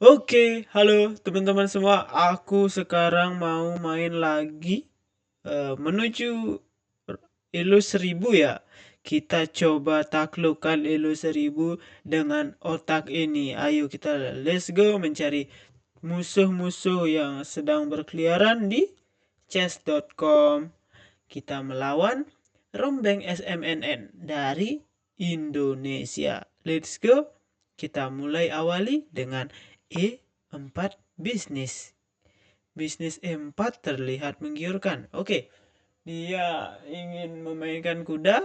Oke, halo teman-teman semua. Aku sekarang mau main lagi menuju Elo 1000 ya. Kita coba taklukkan Elo 1000 dengan otak ini. Ayo kita let's go mencari musuh-musuh yang sedang berkeliaran di chess.com. Kita melawan Rombeng SMNN dari Indonesia. Let's go. Kita mulai awali dengan E4 bisnis. Bisnis E4 terlihat menggiurkan. Oke, dia ingin memainkan kuda.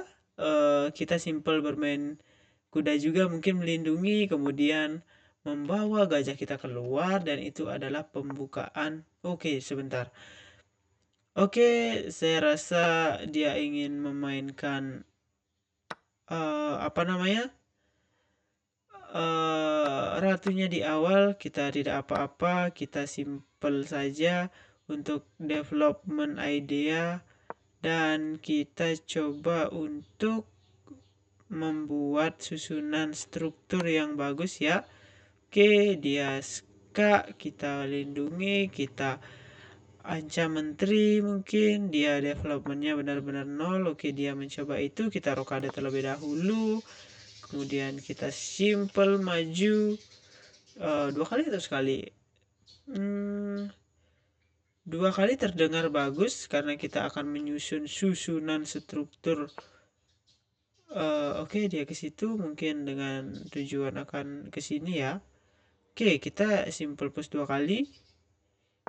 Kita simpel bermain kuda juga, mungkin melindungi, kemudian membawa gajah kita keluar, dan itu adalah pembukaan. Oke, sebentar. Oke, saya rasa dia ingin memainkan apa namanya? Ratunya di awal. Kita tidak apa-apa, kita simple saja untuk development idea, dan kita coba untuk membuat susunan struktur yang bagus ya. Oke, dia ska, kita lindungi, kita ancam menteri, mungkin dia developmentnya benar-benar nol. Oke, dia mencoba itu, kita rokade terlebih dahulu, kemudian kita simple maju. Dua kali atau sekali? Dua kali terdengar bagus karena kita akan menyusun susunan struktur. Oke, dia ke situ mungkin dengan tujuan akan ke sini ya. Oke, kita simple push dua kali.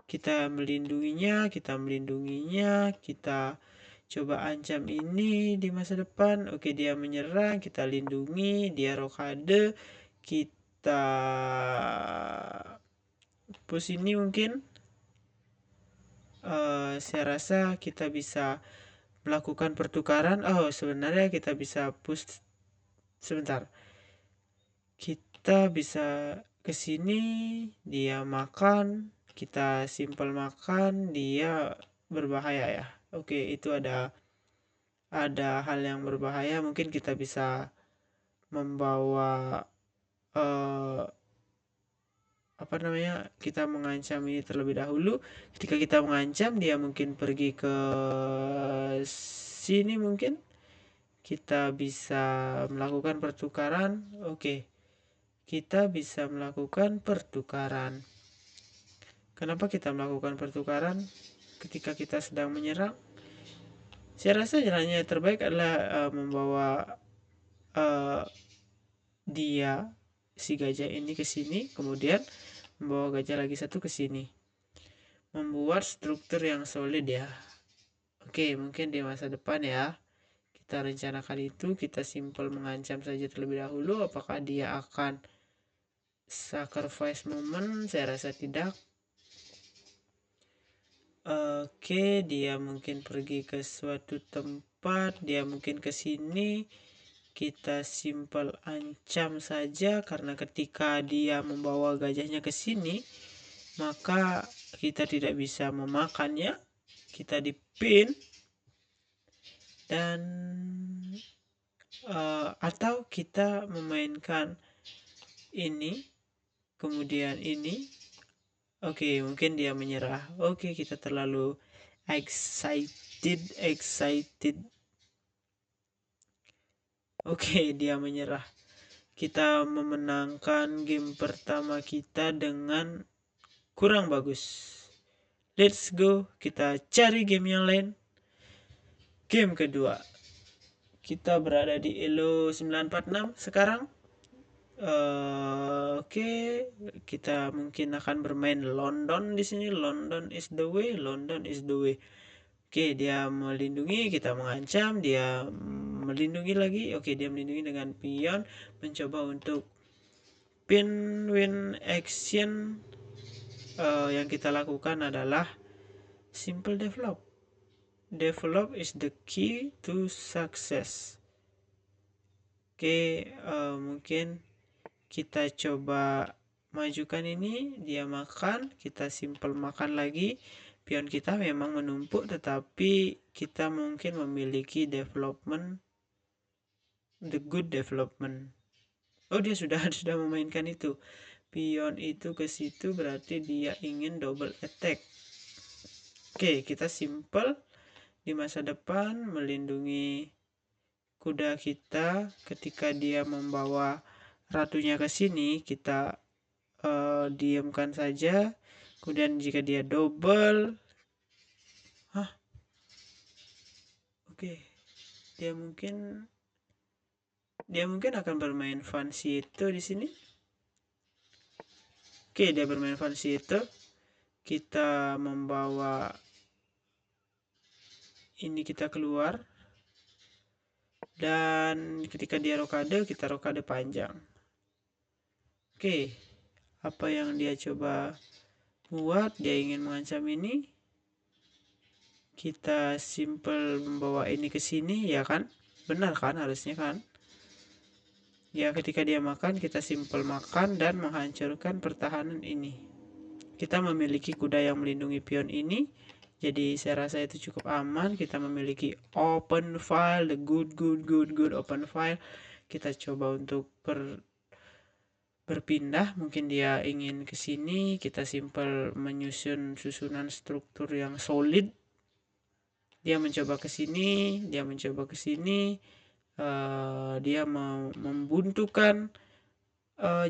Kita melindunginya, kita coba ancam ini di masa depan. Oke, dia menyerang, kita lindungi, dia rokade, kita push ini mungkin. Saya rasa kita bisa melakukan pertukaran. Sebenarnya kita bisa push. Sebentar, kita bisa ke sini, dia makan, kita simpel makan, dia berbahaya ya. Oke, itu ada hal yang berbahaya. Mungkin kita bisa membawa eh, apa namanya, kita mengancam ini terlebih dahulu. Ketika kita mengancam, dia mungkin pergi ke sini, mungkin kita bisa melakukan pertukaran. Oke, kita bisa melakukan pertukaran. Kenapa kita melakukan pertukaran ketika kita sedang menyerang? Saya rasa jalannya terbaik adalah membawa uh, dia, si gajah ini ke sini, kemudian membawa gajah lagi satu ke sini, membuat struktur yang solid ya. Oke, mungkin di masa depan ya kita rencanakan itu. Kita simpel mengancam saja terlebih dahulu. Apakah dia akan sacrifice moment? Saya rasa tidak. Oke, dia mungkin pergi ke suatu tempat, dia mungkin ke sini. Kita simpel ancam saja, karena ketika dia membawa gajahnya ke sini, maka kita tidak bisa memakannya. Kita dipin, dan atau kita memainkan ini, kemudian ini. Oke, mungkin dia menyerah. Oke, kita terlalu excited. Oke, dia menyerah. Kita memenangkan game pertama kita dengan kurang bagus. Let's go, kita cari game yang lain. Game kedua, kita berada di Elo 946 sekarang. Oke, kita mungkin akan bermain London di sini. London is the way. London is the way. Oke, dia melindungi, kita mengancam, dia melindungi lagi. Oke, dia melindungi dengan pion, mencoba untuk pin win action. Yang kita lakukan adalah simple develop. Develop is the key to success. Oke, mungkin kita coba majukan ini, dia makan, kita simple makan lagi. Pion kita memang menumpuk, tetapi kita mungkin memiliki development, the good development. Dia sudah memainkan itu. pion itu ke situ, berarti dia ingin double attack. Oke, kita simple di masa depan melindungi kuda kita. Ketika dia membawa ratunya ke sini, kita diamkan saja. Kemudian jika dia double, oke, dia mungkin akan bermain fancy itu di sini. Oke, dia bermain fancy itu. Kita membawa ini, kita keluar, dan ketika dia rokade, kita rokade panjang. Oke, apa yang dia coba buat? Dia ingin mengancam ini. Kita simple membawa ini ke sini, ya kan? Benar kan? Harusnya kan? Ya, ketika dia makan, kita simple makan dan menghancurkan pertahanan ini. Kita memiliki kuda yang melindungi pion ini, jadi saya rasa itu cukup aman. Kita memiliki open file, the good open file. Kita coba untuk berpindah. Mungkin dia ingin ke sini, kita simple menyusun susunan struktur yang solid. Dia mencoba ke sini, dia mencoba ke sini. Dia mau membuntukan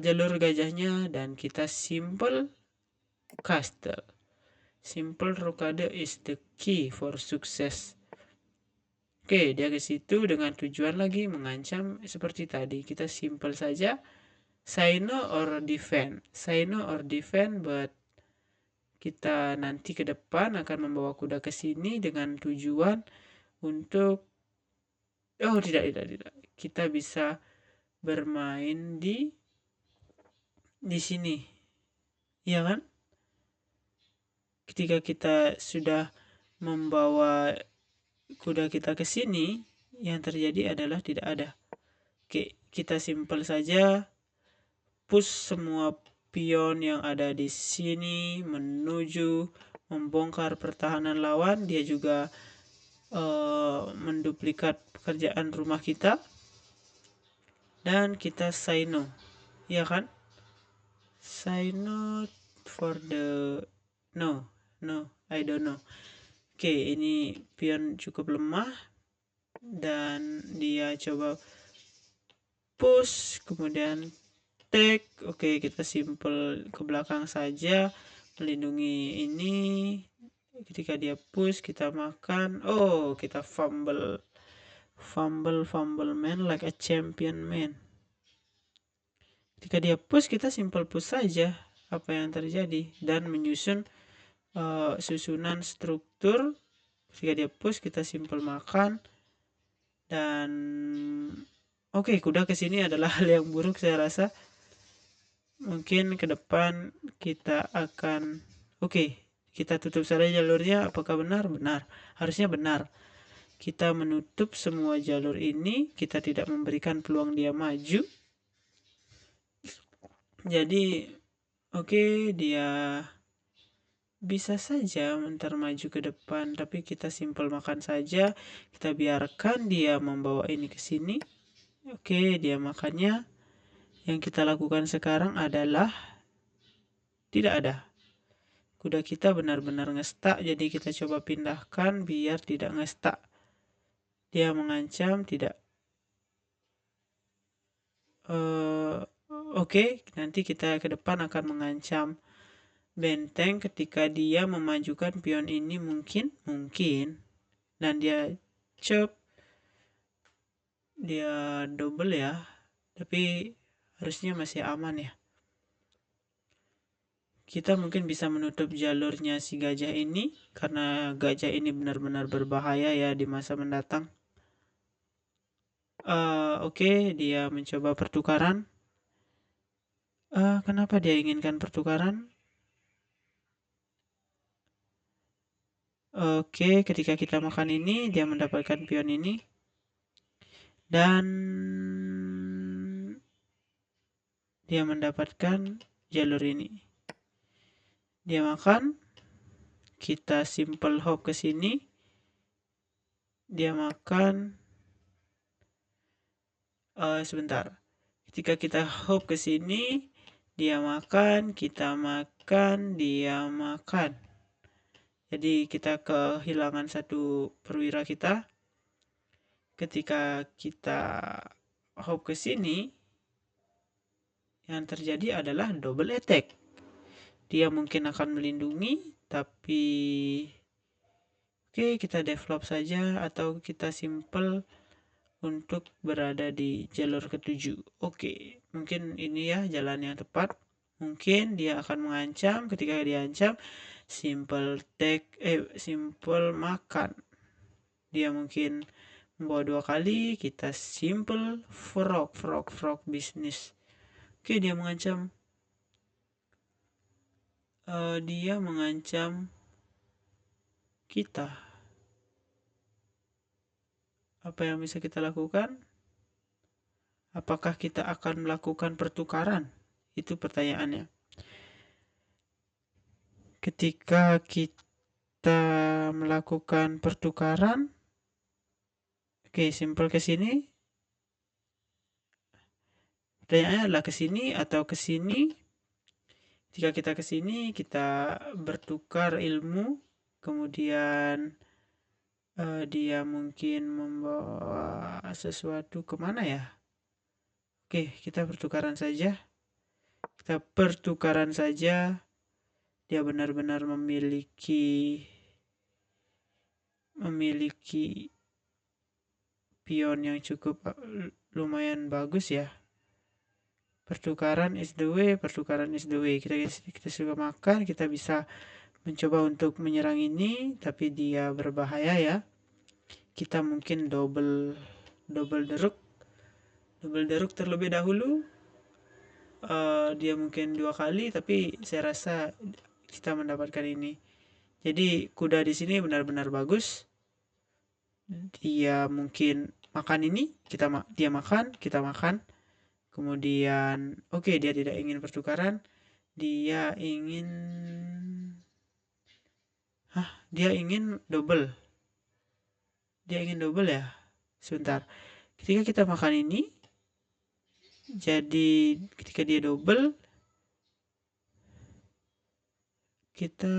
jalur gajahnya, dan kita simple castle. Simple rokade is the key for success. Oke, dia ke situ dengan tujuan lagi mengancam seperti tadi. Kita simple saja, say no or defend. Say no or defend, but kita nanti ke depan akan membawa kuda ke sini dengan tujuan untuk tidak. Kita bisa bermain di sini. Iya kan? Ketika kita sudah membawa kuda kita ke sini, yang terjadi adalah tidak ada. Oke, kita simple saja, push semua pion yang ada di sini menuju membongkar pertahanan lawan. Dia juga menduplikat pekerjaan rumah kita, dan kita say no, ya kan? Say no for the no, I don't know. Oke, ini pion cukup lemah dan dia coba push, kemudian take. Oke, kita simple ke belakang saja melindungi ini. Ketika dia push, kita makan. Kita fumble man like a champion man. Ketika dia push, kita simple push saja. Apa yang terjadi? Dan menyusun susunan struktur. Ketika dia push, kita simple makan. Dan kuda kesini adalah hal yang buruk saya rasa. Mungkin ke depan kita akan kita tutup saja jalurnya. Apakah benar? Benar. Harusnya benar. Kita menutup semua jalur ini. Kita tidak memberikan peluang dia maju. Jadi dia bisa saja ntar maju ke depan, tapi kita simple makan saja. Kita biarkan dia membawa ini ke sini. Dia makannya. Yang kita lakukan sekarang adalah tidak ada. Kuda kita benar-benar ngestak, jadi kita coba pindahkan biar tidak ngestak. Dia mengancam, tidak. Nanti kita ke depan akan mengancam benteng ketika dia memajukan pion ini mungkin. Dan dia chop, dia double ya, tapi harusnya masih aman ya. Kita mungkin bisa menutup jalurnya si gajah ini, karena gajah ini benar-benar berbahaya ya di masa mendatang. Dia mencoba pertukaran. Kenapa dia inginkan pertukaran? Ketika kita makan ini, dia mendapatkan pion ini. Dan dia mendapatkan jalur ini. Dia makan. Kita simple hop ke sini. Dia makan. Sebentar. Ketika kita hop ke sini, Dia makan, kita makan, dia makan. Jadi kita kehilangan satu perwira kita. Ketika kita hop ke sini, yang terjadi adalah double attack. Dia mungkin akan melindungi, tapi oke, kita develop saja atau kita simple untuk berada di jalur ketujuh. Oke, mungkin ini ya jalan yang tepat. Mungkin dia akan mengancam, ketika dia ancam, simple makan. Dia mungkin membawa 2 kali, kita simple frog bisnis. Oke, dia mengancam kita. Apa yang bisa kita lakukan? Apakah kita akan melakukan pertukaran? Itu pertanyaannya. Ketika kita melakukan pertukaran, oke, simple ke sini. Pertanyaannya adalah ke sini atau ke sini. Jika kita ke sini, kita bertukar ilmu, kemudian dia mungkin membawa sesuatu kemana ya? Oke, kita pertukaran saja. Dia benar-benar memiliki pion yang cukup lumayan bagus ya. Pertukaran is the way. Kita suka makan, kita bisa mencoba untuk menyerang ini, tapi dia berbahaya ya. Kita mungkin double deruk terlebih dahulu. Dia mungkin 2 kali, tapi saya rasa kita mendapatkan ini. Jadi kuda di sini benar-benar bagus. Dia mungkin makan ini, dia makan, kita makan. Kemudian oke, dia tidak ingin pertukaran. Dia ingin double. Dia ingin double ya. Sebentar. Ketika kita makan ini, jadi ketika dia double, kita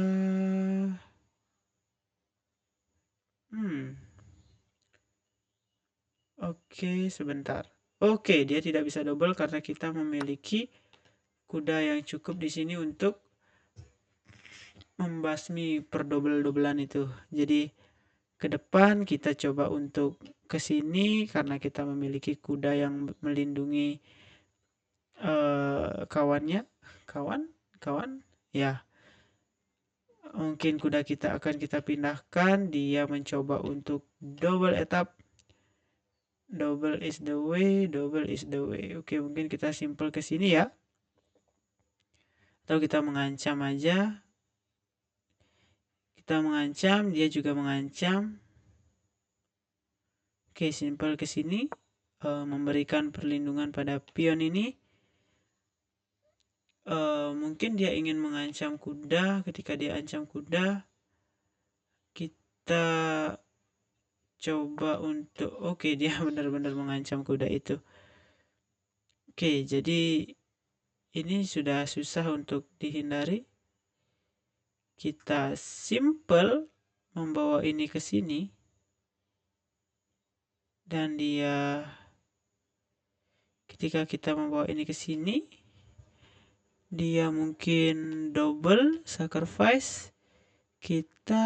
oke, sebentar. Oke, dia tidak bisa double karena kita memiliki kuda yang cukup di sini untuk membasmi perdobel-dobelan itu. Jadi ke depan kita coba untuk ke sini karena kita memiliki kuda yang melindungi kawannya. Kawan ya. Mungkin kuda kita akan kita pindahkan, dia mencoba untuk double attack. Double is the way. Oke, mungkin kita simple ke sini ya. Atau kita mengancam aja. Kita mengancam, dia juga mengancam. Oke, simple ke sini. Memberikan perlindungan pada pion ini. Mungkin dia ingin mengancam kuda. Ketika dia ancam kuda, kita coba untuk oke, dia benar-benar mengancam kuda itu. Oke, jadi ini sudah susah untuk dihindari. Kita simple membawa ini ke sini, dan dia ketika kita membawa ini ke sini, dia mungkin double sacrifice. Kita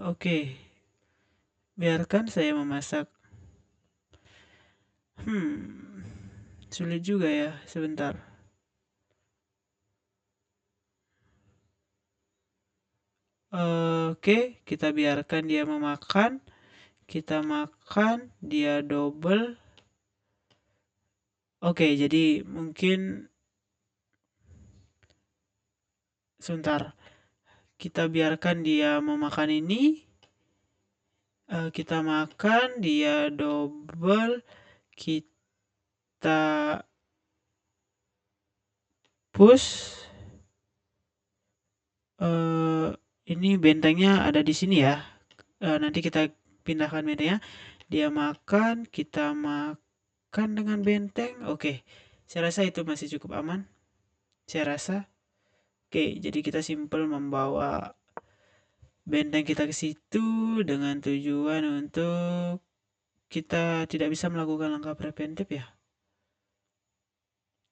oke, biarkan saya memasak. Sulit juga ya, sebentar. Oke, kita biarkan dia memakan. Kita makan, dia double. Oke, jadi mungkin sebentar. Kita biarkan dia memakan ini. Kita makan, dia double. Kita push. Ini bentengnya ada di sini ya. Nanti kita pindahkan bentengnya. Dia makan, kita makan dengan benteng. Oke, saya rasa itu masih cukup aman. Saya rasa. Oke, jadi kita simpel membawa benteng kita ke situ dengan tujuan untuk kita tidak bisa melakukan langkah preventif ya.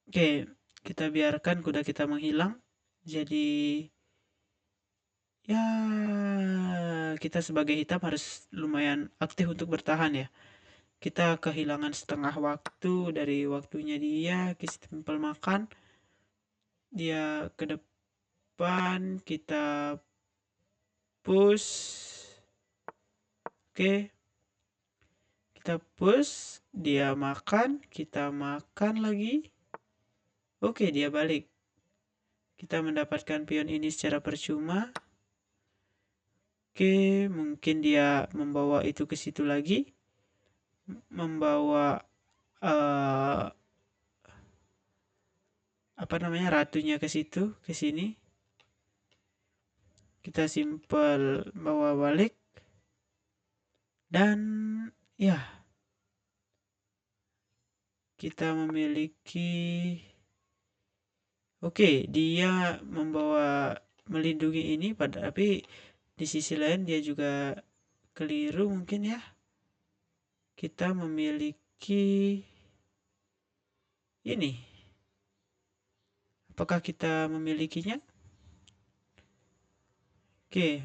Oke, kita biarkan kuda kita menghilang. Jadi ya kita sebagai hitam harus lumayan aktif untuk bertahan ya. Kita kehilangan setengah waktu dari waktunya dia, kita tempel makan. Dia ke depan, kita push. Oke, kita push, dia makan, kita makan lagi. Oke, dia balik. Kita mendapatkan pion ini secara percuma. Oke, mungkin dia membawa itu ke situ lagi. Membawa apa namanya, ratunya ke situ, ke sini. Kita simpel bawa balik. Dan ya, kita memiliki oke, dia membawa melindungi ini tapi di sisi lain dia juga keliru mungkin ya. Kita memiliki ini. Apakah kita memilikinya? Oke,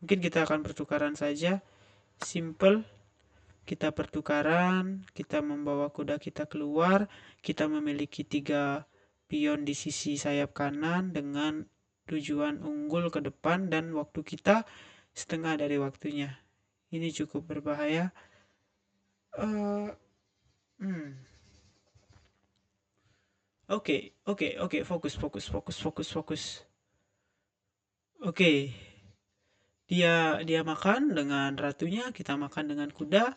mungkin kita akan pertukaran saja. Simple. Kita pertukaran, kita membawa kuda kita keluar. Kita memiliki 3 pion di sisi sayap kanan dengan tujuan unggul ke depan dan waktu kita setengah dari waktunya. Ini cukup berbahaya. Uh, hmm. Oke, fokus. Oke, dia makan dengan ratunya, kita makan dengan kuda.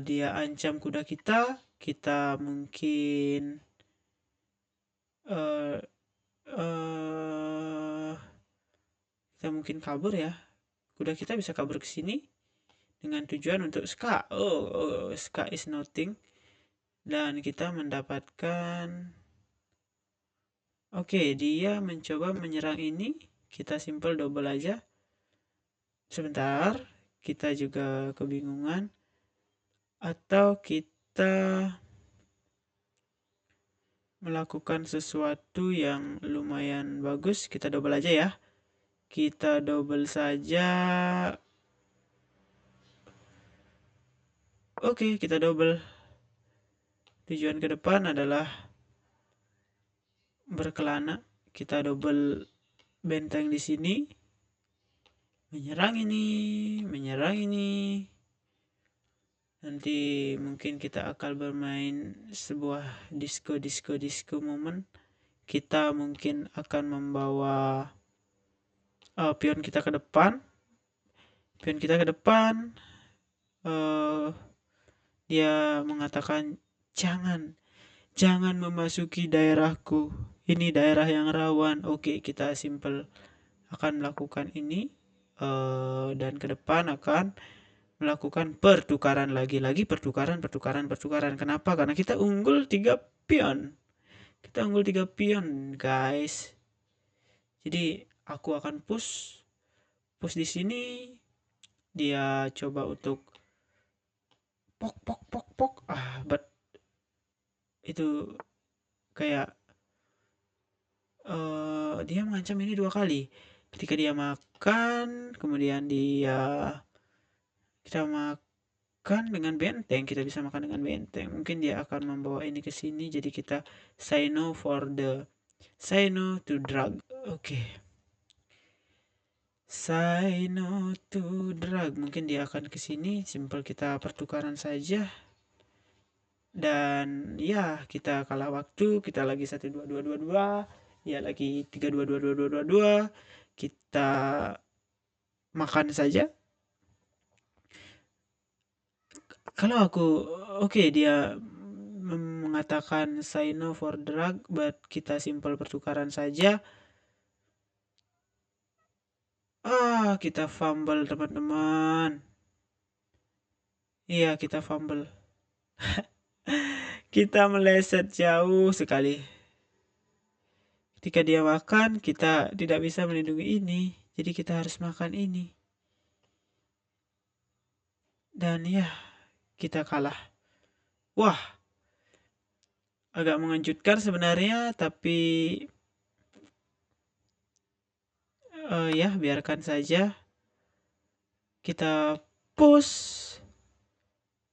Dia ancam kuda kita mungkin uh, uh, kita mungkin kabur ya. Kuda kita bisa kabur ke sini dengan tujuan untuk ska. Ska is nothing. Dan kita mendapatkan oke, dia mencoba menyerang ini. Kita simpel double aja. Sebentar, kita juga kebingungan. Atau kita melakukan sesuatu yang lumayan bagus. Kita double aja ya. Kita double saja. Oke, kita double. Tujuan ke depan adalah berkelana. Kita double benteng di sini. Menyerang ini. Nanti mungkin kita akan bermain sebuah disco moment. Kita mungkin akan membawa pion kita ke depan. Dia mengatakan jangan memasuki daerahku. Ini daerah yang rawan. Oke, kita simple akan melakukan ini. Dan ke depan akan melakukan pertukaran lagi-lagi pertukaran. Kenapa? Karena kita unggul 3 pion. Guys. Jadi aku akan push di sini. Dia coba untuk pok. But itu kayak dia mengancam ini 2 kali. Ketika dia makan, kemudian kita makan dengan benteng, kita bisa makan dengan benteng. Mungkin dia akan membawa ini ke sini, jadi kita say no to drug. Oke. Say no to drug. Mungkin dia akan ke sini, simple kita pertukaran saja. Dan ya, kita kalah waktu, kita lagi 1-2-2-2-2. Ya, lagi 3-2-2-2-2-2. Kita makan saja. Kalau aku oke, dia mengatakan say no for drug, but kita simple pertukaran saja. Kita fumble teman-teman. Iya, kita fumble. Kita meleset jauh sekali. Ketika dia makan, kita tidak bisa melindungi ini. Jadi kita harus makan ini. Dan ya, kita kalah. Wah, agak mengejutkan sebenarnya, tapi ya biarkan saja. Kita push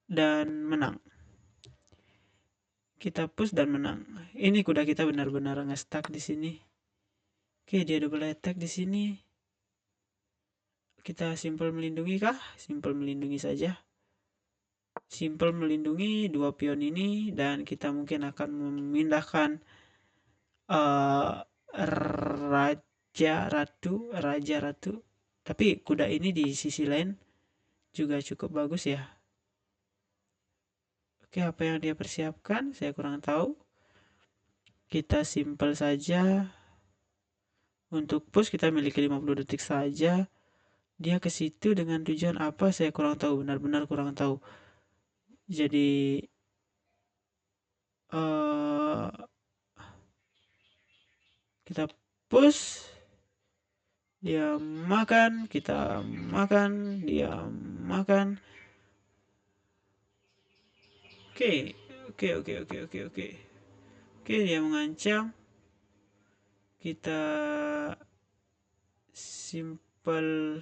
dan menang. Kita push dan menang. Ini kuda kita benar-benar nge-stuck di sini. Oke, dia double attack di sini. Kita simple melindungi kah? Simple melindungi saja. Simple melindungi dua pion ini dan kita mungkin akan memindahkan raja ratu. Tapi kuda ini di sisi lain juga cukup bagus ya. Oke, apa yang dia persiapkan saya kurang tahu. Kita simple saja. Untuk push kita miliki 50 detik saja. Dia ke situ dengan tujuan apa saya kurang tahu, benar-benar kurang tahu. Jadi kita push, dia makan, kita makan, dia makan. Oke, dia mengancam. Kita simple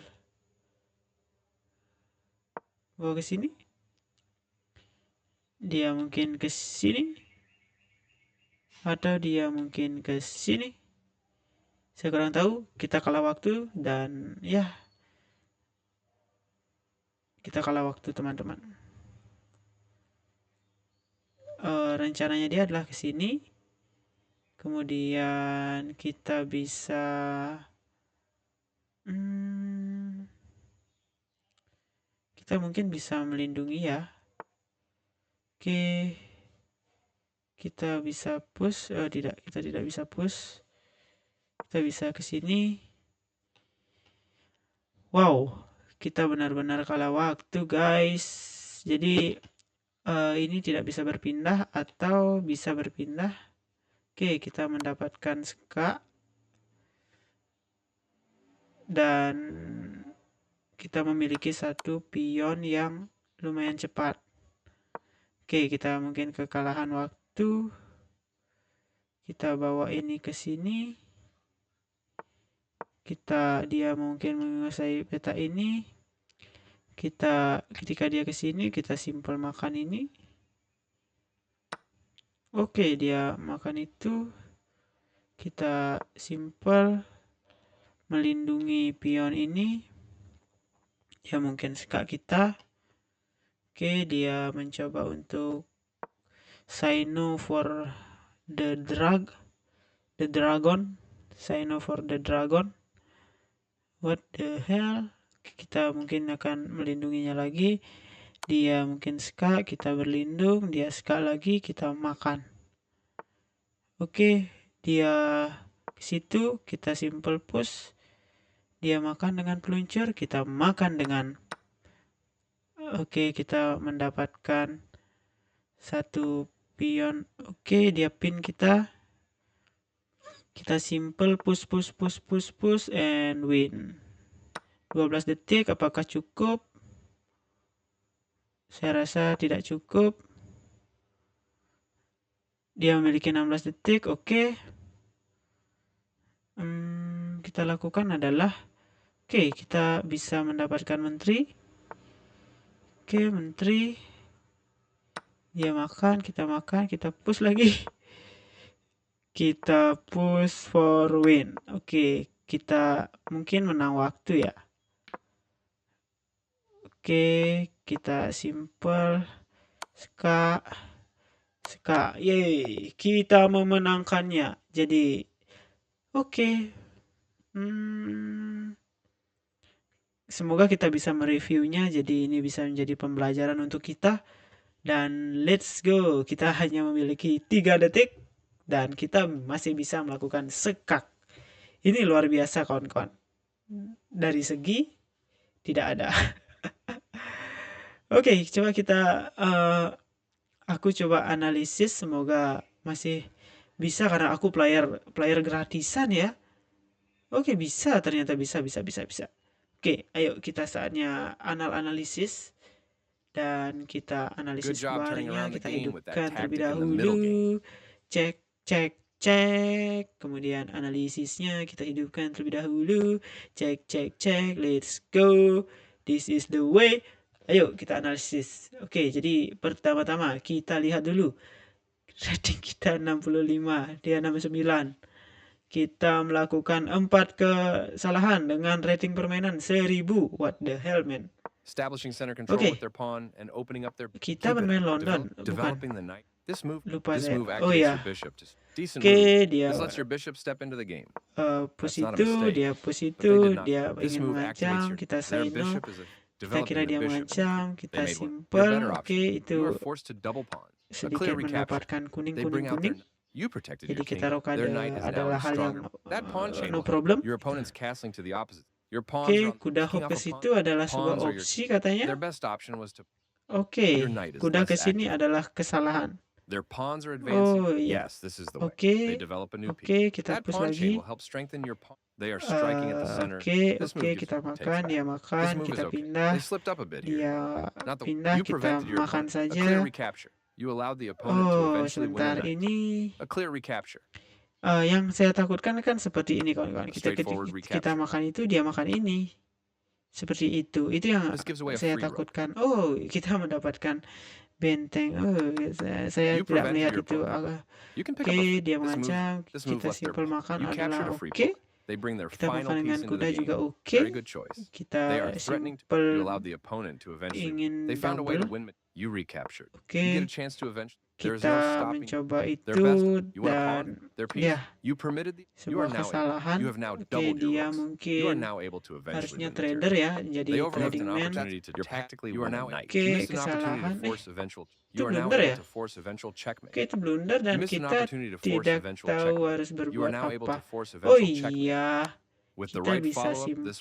bawa ke sini. Dia mungkin ke sini atau dia mungkin ke sini. Saya kurang tahu. Kita kalah waktu dan ya kita kalah waktu teman-teman. Rencananya dia adalah ke sini. Kemudian kita bisa kita mungkin bisa melindungi ya. Oke. Kita bisa push, tidak, kita tidak bisa push. Kita bisa ke sini. Wow, kita benar-benar kalah waktu, guys. Jadi ini tidak bisa berpindah atau bisa berpindah. Oke, kita mendapatkan ska dan kita memiliki satu pion yang lumayan cepat. Oke, kita mungkin kekalahan waktu. Kita bawa ini ke sini. Dia mungkin menguasai peta ini. Ketika dia ke sini, kita simple makan ini. Oke, dia makan itu. Kita simple melindungi pion ini. Dia mungkin suka kita. Oke, dia mencoba untuk say no for the dragon. Say no for the dragon. What the hell? Kita mungkin akan melindunginya lagi. Dia mungkin ska, kita berlindung. Dia ska lagi, kita makan. Oke, dia ke situ, kita simple push. Dia makan dengan peluncur, kita makan dengan. Oke, kita mendapatkan satu pion. Oke, dia pin kita. Kita simple push and win. 12 detik, apakah cukup? Saya rasa tidak cukup. Dia memiliki 16 detik, oke. Kita lakukan adalah, kita bisa mendapatkan menteri. Oke, menteri. Dia makan, kita push lagi. Kita push for win. Oke, kita mungkin menang waktu ya. Oke, kita simple. Ska. Yeay, kita memenangkannya. Jadi, oke. Semoga kita bisa mereviewnya. Jadi ini bisa menjadi pembelajaran untuk kita. Dan let's go. Kita hanya memiliki 3 detik. Dan kita masih bisa melakukan sekak. Ini luar biasa kawan-kawan. dari segi tidak ada. Oke, coba kita aku coba analisis, semoga masih bisa karena aku player gratisan ya. Oke, bisa, ternyata bisa. Oke, ayo kita saatnya analisis dan kita analisis barnya, kita hidupkan terlebih dahulu. Cek, kemudian analisisnya kita hidupkan terlebih dahulu. Cek, let's go. This is the way. Ayo kita analisis. Oke, jadi pertama-tama kita lihat dulu. Rating kita 65, dia 69. Kita melakukan 4 kesalahan dengan rating permainan 1000. What the hell, man? Oke, kita bermain London, bukan? Lupa saya. Oh ya. Oke, dia push itu, dia ingin mengancam, kita say no. Kita kira dia mengancam, kita simple. Oke, itu sedikit mendapatkan kuning. Jadi kita rokade adalah hal yang no problem. Oke, kuda hop ke situ adalah sebuah opsi katanya. Oke, kuda ke sini adalah kesalahan. Oh iya. Oke, kita push lagi. Oke, kita makan, dia makan, kita pindah. Dia pindah, kita makan saja. Oh, sebentar, ini yang saya takutkan kan seperti ini, kawan-kawan. Kita makan itu, dia makan ini. Seperti itu yang saya takutkan. Oh, kita mendapatkan benteng. Oh, saya tidak melihat itu. Oke, dia mengancam, kita simple makan adalah oke. Kita makan dengan kuda juga oke. Kita simple ingin double. Oke, kita mencoba itu dan ya, sebuah kesalahan. Oke, dia mungkin harusnya trader ya, jadi trading man. Oke, kesalahan. Itu blunder ya? Oke, itu blunder dan kita tidak tahu harus berbuat apa. Oh iya, kita bisa simple.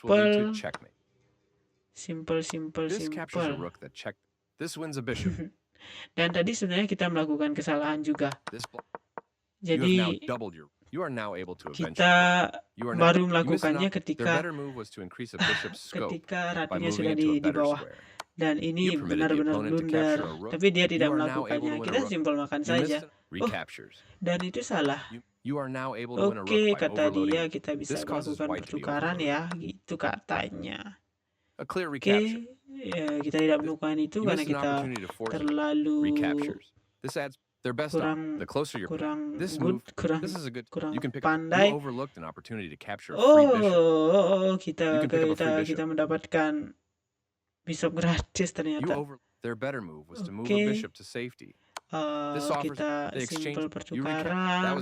Dan tadi sebenarnya kita melakukan kesalahan juga. Jadi kita baru melakukannya ketika ratunya sudah di bawah. Dan ini benar-benar blunder. Tapi dia tidak melakukannya. Kita simpel makan saja. Oh, dan itu salah. Oke, kata dia kita bisa melakukan pertukaran ya. Gitu katanya. Oke, ya, kita tidak melakukan itu karena kita terlalu kurang pandai. Oh, kita mendapatkan bishop gratis ternyata. Oke, kita simple pertukaran.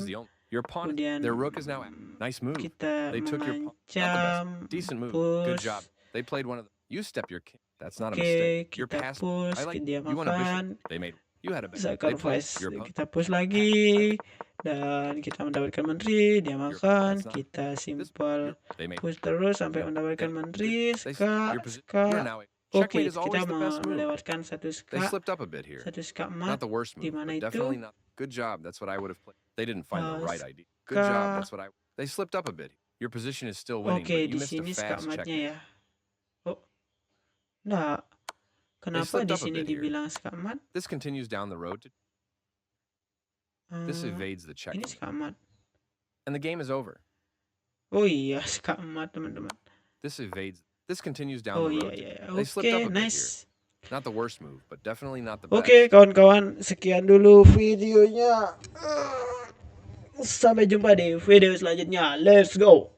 Kemudian kita mengancam, push. Oke, kita push, dia makan, sacrifice, kita push lagi, dan kita mendapatkan menteri, dia makan, kita simple push terus sampai mendapatkan menteri, ska. Oke, kita melewatkan satu ska emas, di mana itu? Oke, di sini ska emasnya ya. Oh, enggak. Kenapa di sini dibilang ska emas? Ini ska emas. Oh iya, ska emas, teman-teman. Oh iya. Oke, nice. Oke, kawan-kawan, sekian dulu videonya. Sampai jumpa di video selanjutnya. Let's go.